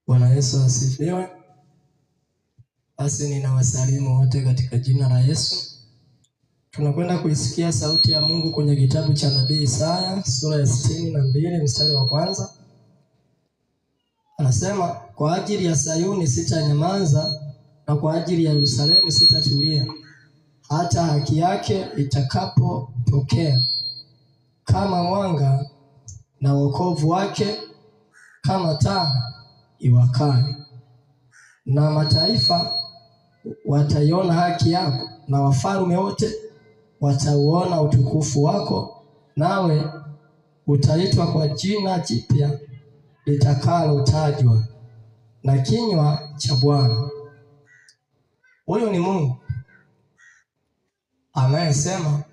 Bwana Yesu asifiwe. Basi ninawasalimu wote katika jina la Yesu. Tunakwenda kuisikia sauti ya Mungu kwenye kitabu cha nabii Isaya sura ya 62 mstari wa kwanza. Anasema, kwa ajili ya Sayuni sitanyamaza, na kwa ajili ya Yerusalemu sitatulia, hata haki yake itakapotokea kama mwanga, na wokovu wake kama taa iwakayo. Na mataifa wataiona haki yako, na wafalme wote watauona utukufu wako, nawe utaitwa kwa jina jipya litakalotajwa na kinywa cha Bwana. Huyo ni Mungu anayesema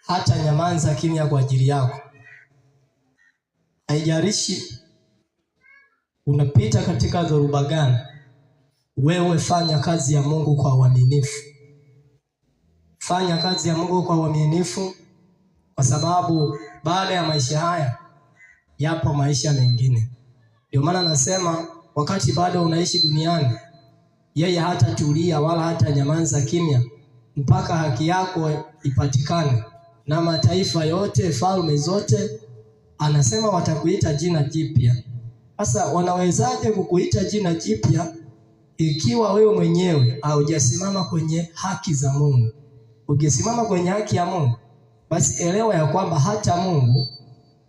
hata nyamaza kimya kwa ajili yako. Haijalishi unapita katika dhoruba gani, wewe fanya kazi ya Mungu kwa uaminifu. Fanya kazi ya Mungu kwa uaminifu, kwa sababu baada ya maisha haya yapo maisha mengine. Ndio maana nasema wakati bado unaishi duniani, yeye hatatulia wala hata nyamaza kimya mpaka haki yako ipatikane. Na mataifa yote, falme zote, anasema watakuita jina jipya. Sasa wanawezaje kukuita jina jipya ikiwa wewe mwenyewe haujasimama kwenye haki za Mungu? Ukisimama kwenye haki ya Mungu, basi elewa ya kwamba hata Mungu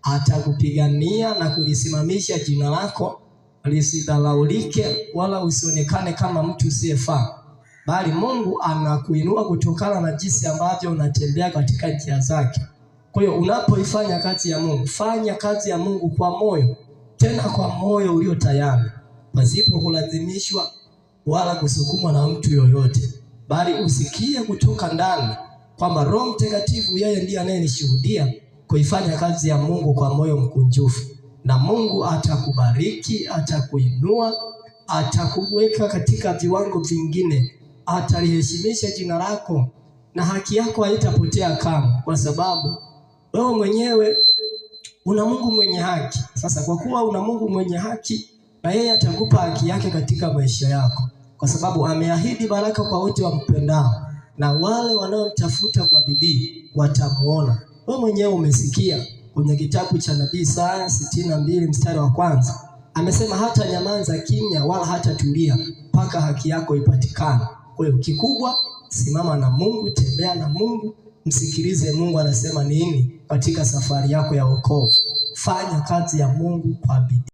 atakupigania na kulisimamisha jina lako lisidharaulike wala usionekane kama mtu usiyefaa, bali Mungu anakuinua kutokana na jinsi ambavyo unatembea katika njia zake. Kwa hiyo unapoifanya kazi ya Mungu, fanya kazi ya Mungu kwa moyo, tena kwa moyo ulio tayari, pasipo kulazimishwa wala kusukumwa na mtu yoyote, bali usikie kutoka ndani kwamba Roho Mtakatifu yeye ndiye anayenishuhudia kuifanya kazi ya Mungu kwa moyo mkunjufu. Na Mungu atakubariki, atakuinua, atakuweka katika viwango vingine, ataliheshimisha jina lako, na haki yako haitapotea kamwe, kwa sababu wewe mwenyewe una Mungu mwenye haki. Sasa kwa kuwa una Mungu mwenye haki, na yeye atakupa haki yake katika maisha yako, kwa sababu ameahidi baraka kwa wote wampendao, na wale wanaomtafuta kwa bidii watamuona. Wewe mwenyewe umesikia kwenye kitabu cha nabii Isaya 62 mstari wa kwanza, amesema hata nyamaza kimya wala hata tulia mpaka haki yako ipatikane. Kwa hiyo kikubwa, simama na Mungu, tembea na Mungu, msikilize Mungu anasema nini katika safari yako ya wokovu. Fanya kazi ya Mungu kwa bidii.